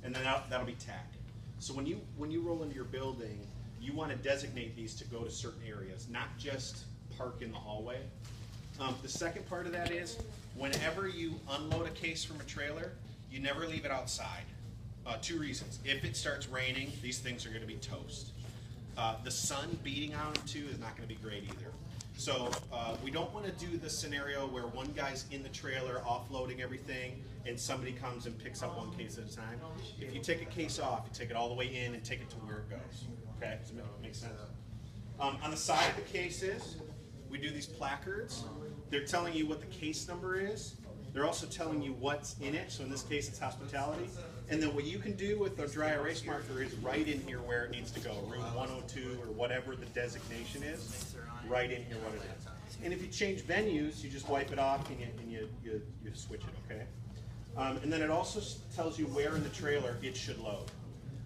and then that'll be tack. So when you roll into your building, you want to designate these to go to certain areas, not just park in the hallway. The second part of that is, whenever you unload a case from a trailer, you never leave it outside. 2 reasons. If it starts raining, these things are going to be toast. The sun beating on them too is not going to be great either. So we don't want to do the scenario where one guy's in the trailer offloading everything and somebody comes and picks up one case at a time. If you take a case off, you take it all the way in and take it to where it goes. Okay, does it make sense? On the side of the cases, we do these placards. They're telling you what the case number is. They're also telling you what's in it. So in this case, it's hospitality. And then what you can do with a dry erase marker is write in here where it needs to go, room 102 or whatever the designation is. Write in here what it is. And if you change venues, you just wipe it off and you switch it, okay? And then it also tells you where in the trailer it should load.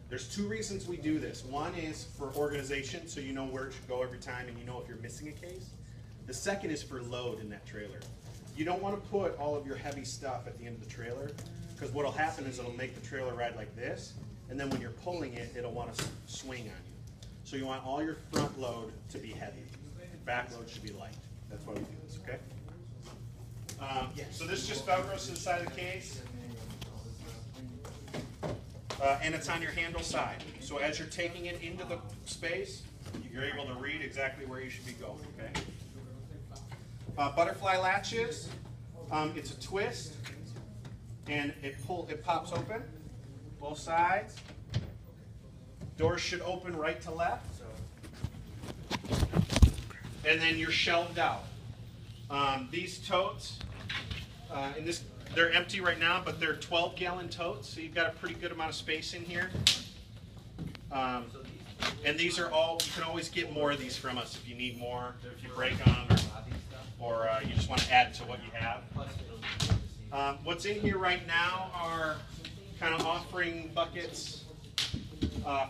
There's 2 reasons we do this. One is for organization, so you know where it should go every time and you know if you're missing a case. The second is for load in that trailer. You don't want to put all of your heavy stuff at the end of the trailer, because what'll happen is it'll make the trailer ride like this, and then when you're pulling it, it'll want to swing on you. So you want all your front load to be heavy. Back load should be light. That's why we do this, okay? So this just velcros to the side of the case. And it's on your handle side. So as you're taking it into the space, you're able to read exactly where you should be going, okay? Butterfly latches, it's a twist, and it pops open, both sides. Doors should open right to left. And then you're shelved out. These totes, they're empty right now, but they're 12-gallon totes, so you've got a pretty good amount of space in here. And these are all, you can always get more of these from us if you need more, if you break them, or you just want to add to what you have. What's in here right now are kind of offering buckets,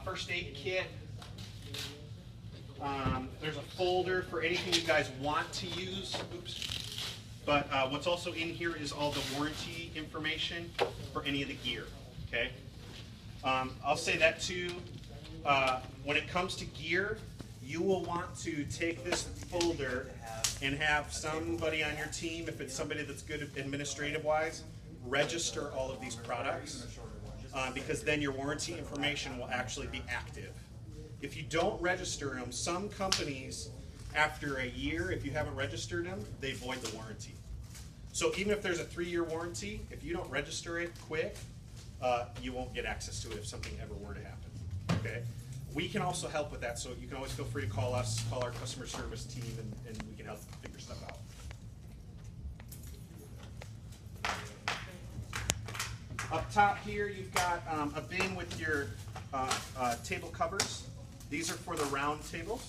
first aid kit. There's a folder for anything you guys want to use. Oops. But what's also in here is all the warranty information for any of the gear. Okay. I'll say that too. When it comes to gear, you will want to take this folder and have somebody on your team, if it's somebody that's good administrative-wise, register all of these products, because then your warranty information will actually be active. If you don't register them, some companies, after a year, if you haven't registered them, they void the warranty. So even if there's a 3-year warranty, if you don't register it quick, you won't get access to it if something ever were to happen. Okay? We can also help with that, so you can always feel free to call us, call our customer service team, and we can help figure stuff out. Up top here, you've got a bin with your table covers. These are for the round tables.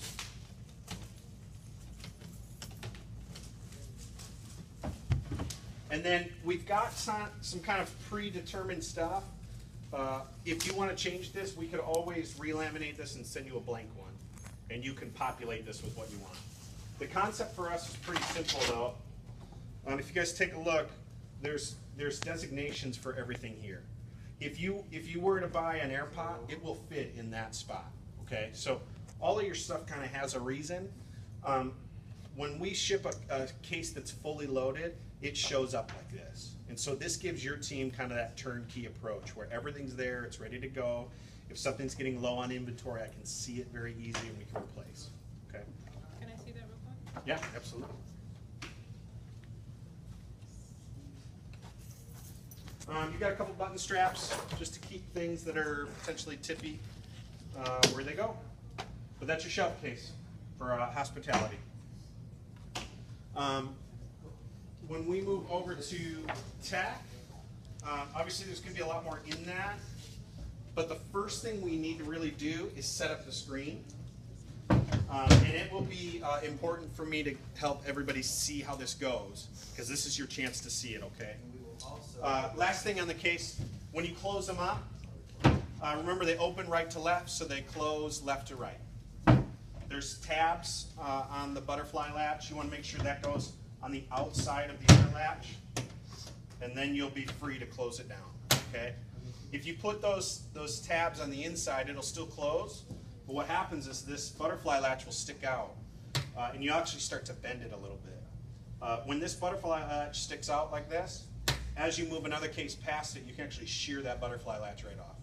And then we've got some kind of predetermined stuff. If you want to change this, we could always relaminate this and send you a blank one. And you can populate this with what you want. The concept for us is pretty simple though. If you guys take a look, there's designations for everything here. If you were to buy an air pot, it will fit in that spot. Okay, so all of your stuff kind of has a reason. When we ship a case that's fully loaded, it shows up like this. And so this gives your team kind of that turnkey approach where everything's there, it's ready to go. If something's getting low on inventory, I can see it very easy and we can replace. Okay? Can I see that real quick? Yeah, absolutely. You got a couple button straps just to keep things that are potentially tippy where they go. But that's your shelf case for hospitality. When we move over to tack, obviously there's going to be a lot more in that. But the first thing we need to really do is set up the screen. And it will be important for me to help everybody see how this goes, because this is your chance to see it, okay? Last thing on the case, when you close them up, remember they open right to left, so they close left to right. There's tabs on the butterfly latch. You want to make sure that goes on the outside of the other latch, and then you'll be free to close it down, okay? If you put those tabs on the inside, it'll still close. But what happens is this butterfly latch will stick out, and you actually start to bend it a little bit. When this butterfly latch sticks out like this, as you move another case past it, you can actually shear that butterfly latch right off.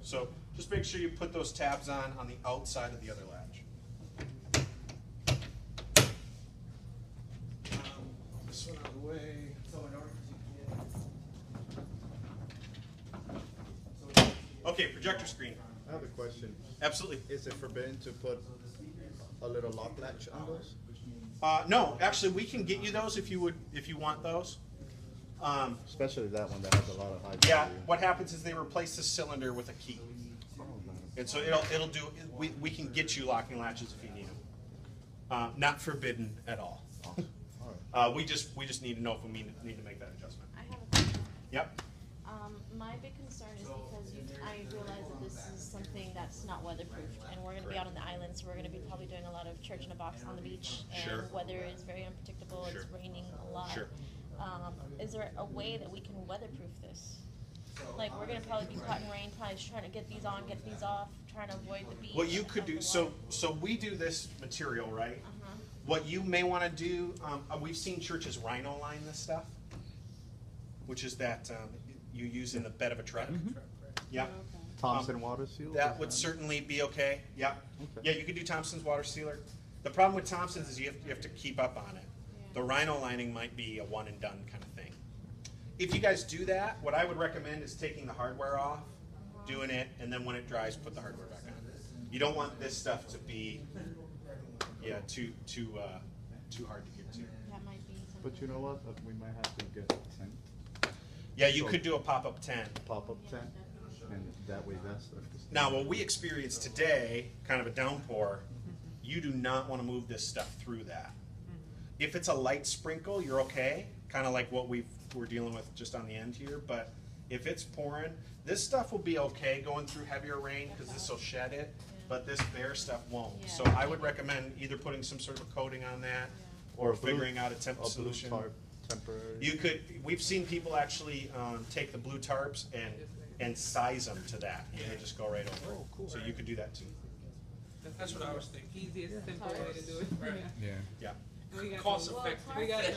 So just make sure you put those tabs on the outside of the other latch. This one out of the way. Okay, projector screen. I have a question. Absolutely. Is it forbidden to put a little lock latch on those? No, actually, we can get you those if you want those. Especially that one that has a lot of high Yeah, value. what happens is they replace the cylinder with a key, and so it'll do. We can get you locking latches if you need them. Not forbidden at all. Awesome. All right. We just need to know if we need to make that adjustment. I have a question. Yep. My big concern is because I realize that this is something that's not weatherproofed, and we're gonna be out on the island, so we're gonna be probably doing a lot of church in a box on the beach, and Sure. weather is very unpredictable, it's Sure. raining a lot. Sure. Is there a way that we can weatherproof this? Like, we're gonna probably be caught in rain, probably just trying to get these on, get these off, trying to avoid the beach. What you and could have do, the so water. we do this material, right? Uh-huh. What you may want to do, we've seen churches rhino line this stuff, which is that you use in the bed of a truck. Yeah. Thompson water seal? That would certainly be okay. Yeah. Okay. Yeah, you could do Thompson's water sealer. The problem with Thompson's is you have to keep up on it. The rhino lining might be a one and done kind of thing. If you guys do that, what I would recommend is taking the hardware off, doing it, and then when it dries, put the hardware back on. You don't want this stuff to be, too hard to get to. That might be something. But you know what? We might have to get a tent, Yeah, you could do a pop-up tent. pop-up tent, and that way that's. Now, what we experienced today, kind of a downpour, you do not want to move this stuff through that. If it's a light sprinkle, you're okay, kind of like what we're dealing with just on the end here, but if it's pouring, this stuff will be okay going through heavier rain because this will shed it, but this bare stuff won't. Yeah. So I would recommend either putting some sort of a coating on that or a blue- figuring out a temp blue solution. tarp, temporary. You could, we've seen people actually take the blue tarps and size them to that, and they just go right over it. So you could do that too. That's what I was thinking. Easiest, simple way to do it. Yeah. Yeah. We got Cost the- effective. We got it.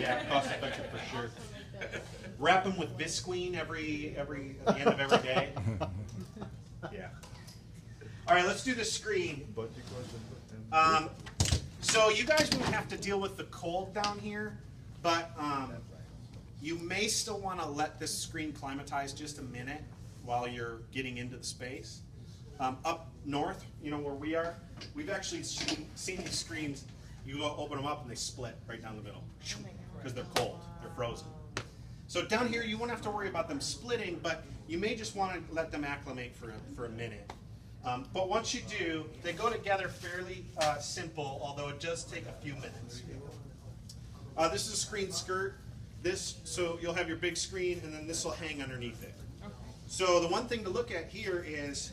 Yeah, cost effective for sure. Also like the- Wrap them with Visqueen at the end of every day. Yeah. All right, let's do the screen. Budget question. So you guys won't have to deal with the cold down here, but you may still want to let this screen climatize just a minute while you're getting into the space. Up north, where we are, we've actually seen these screens. You go open them up and they split right down the middle because they're cold, they're frozen. So down here, you won't have to worry about them splitting, but you may just want to let them acclimate for a minute. But once you do, they go together fairly simple, although it does take a few minutes. This is a screen skirt. So you'll have your big screen, and then this will hang underneath it. So the one thing to look at here is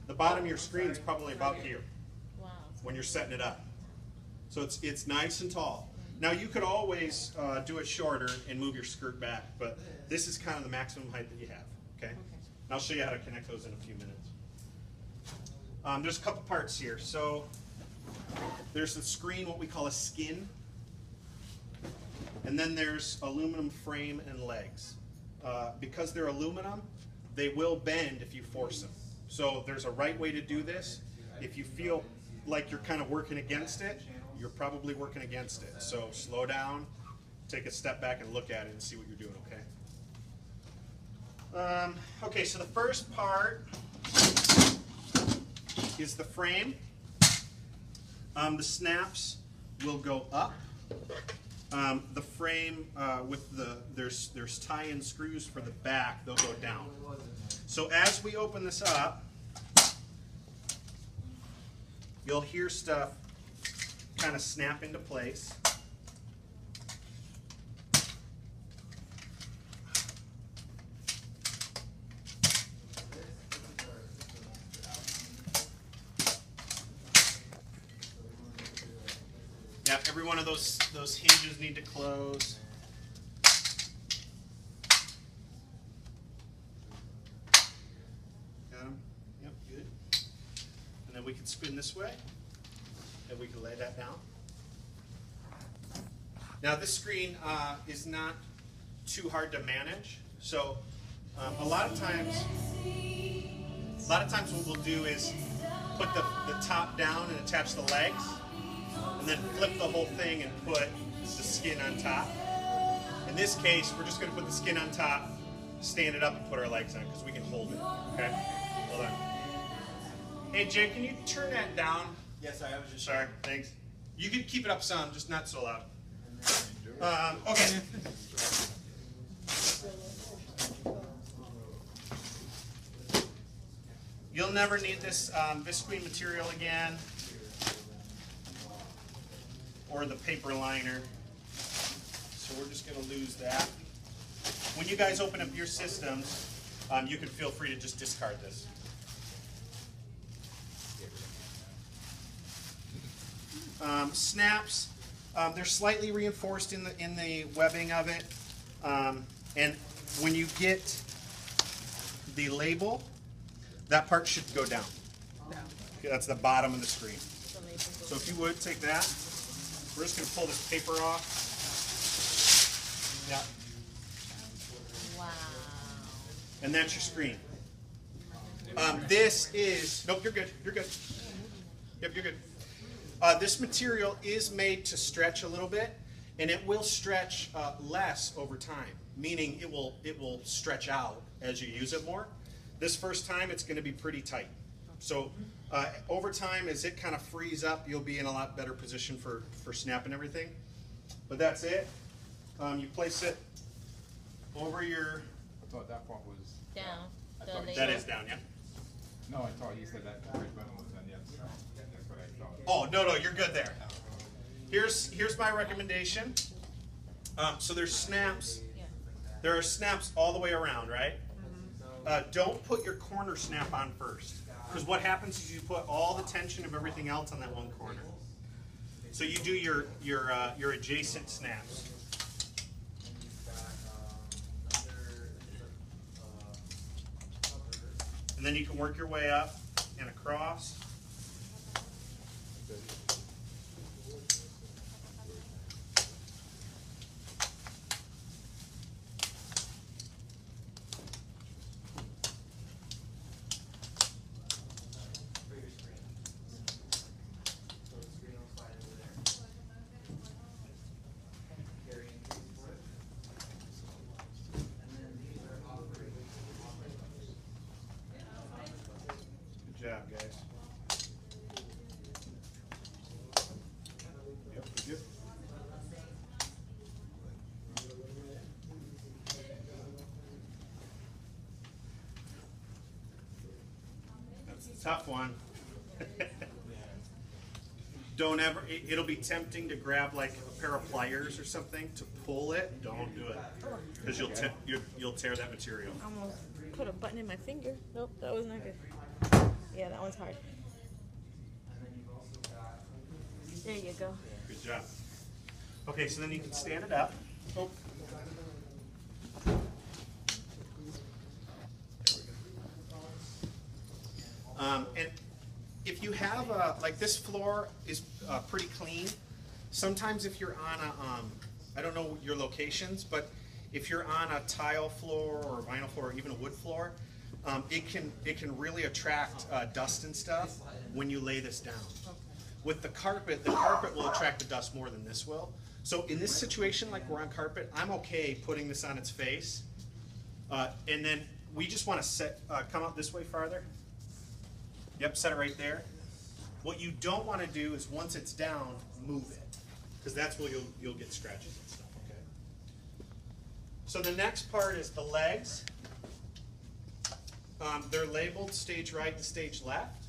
the bottom of your screen is probably about here Wow. when you're setting it up. So it's nice and tall. Now you could always do it shorter and move your skirt back, but this is kind of the maximum height that you have. Okay? And I'll show you how to connect those in a few minutes. There's a couple parts here. So there's the screen, what we call a skin, and then there's aluminum frame and legs. Because they're aluminum, they will bend if you force them. So there's a right way to do this. If you feel like you're kind of working against it, you're probably working against it. So slow down, take a step back and look at it and see what you're doing, okay? Okay, so the first part is the frame. The snaps will go up. The frame with there's tie-in screws for the back, they'll go down. So as we open this up, you'll hear stuff kind of snap into place. Yeah, every one of those hinges need to close. spin this way, and we can lay that down. Now this screen is not too hard to manage, so a lot of times what we'll do is put the top down and attach the legs, and then flip the whole thing and put the skin on top. In this case, we're just going to put the skin on top, stand it up, and put our legs on because we can hold it. Okay? Hold on. Hey Jay, can you turn that down? Yes, I was just. Sorry, thanks. You can keep it up some, just not so loud. Okay. You'll never need this visqueen material again, or the paper liner. So we're just going to lose that. When you guys open up your systems, you can feel free to just discard this. Snaps, they're slightly reinforced in the webbing of it, and when you get the label, that part should go down. Okay, that's the bottom of the screen. So if you would take that, we're just going to pull this paper off. Yeah. Wow. And that's your screen. This is, nope, you're good, you're good. Yep, you're good. This material is made to stretch a little bit, and it will stretch less over time, meaning it will stretch out as you use it more. This first time, it's going to be pretty tight. So over time, as it kind of frees up, you'll be in a lot better position for snapping everything. But that's it. You place it over your... I thought that part was... Down. That is down, yeah? No, I thought you said that the red button was done yet. That's what I thought. Oh, no, you're good there. Here's my recommendation. So there's snaps. There are snaps all the way around, right? Don't put your corner snap on first, because what happens is you put all the tension of everything else on that one corner. So you do your adjacent snaps. And then you can work your way up and across. Good job, guys. Yep, good. That's a tough one. Don't ever, it'll be tempting to grab like a pair of pliers or something to pull it. Don't do it, because you'll tear that material. Almost put a button in my finger. Nope, that was not good. Yeah, that one's hard. There you go. Good job. Okay, so then you can stand it up. Oh. And if you have like this floor is pretty clean. Sometimes if you're on a, I don't know your locations, but if you're on a tile floor or a vinyl floor or even a wood floor, it can really attract dust and stuff when you lay this down. With the carpet will attract the dust more than this will. So in this situation, like we're on carpet, I'm okay putting this on its face. And then we just want to come out this way farther. Yep, set it right there. What you don't want to do is once it's down, move it, because that's where you'll get scratches and stuff. Okay. So the next part is the legs. They're labeled stage right and stage left.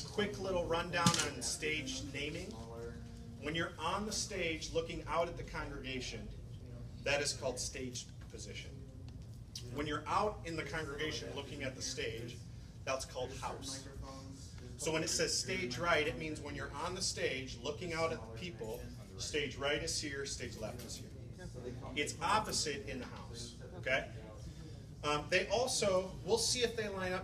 Quick little rundown on stage naming. When you're on the stage looking out at the congregation, that is called stage position. When you're out in the congregation looking at the stage, that's called house. So when it says stage right, it means when you're on the stage looking out at the people, stage right is here, stage left is here. It's opposite in the house, okay? They also, we'll see if they line up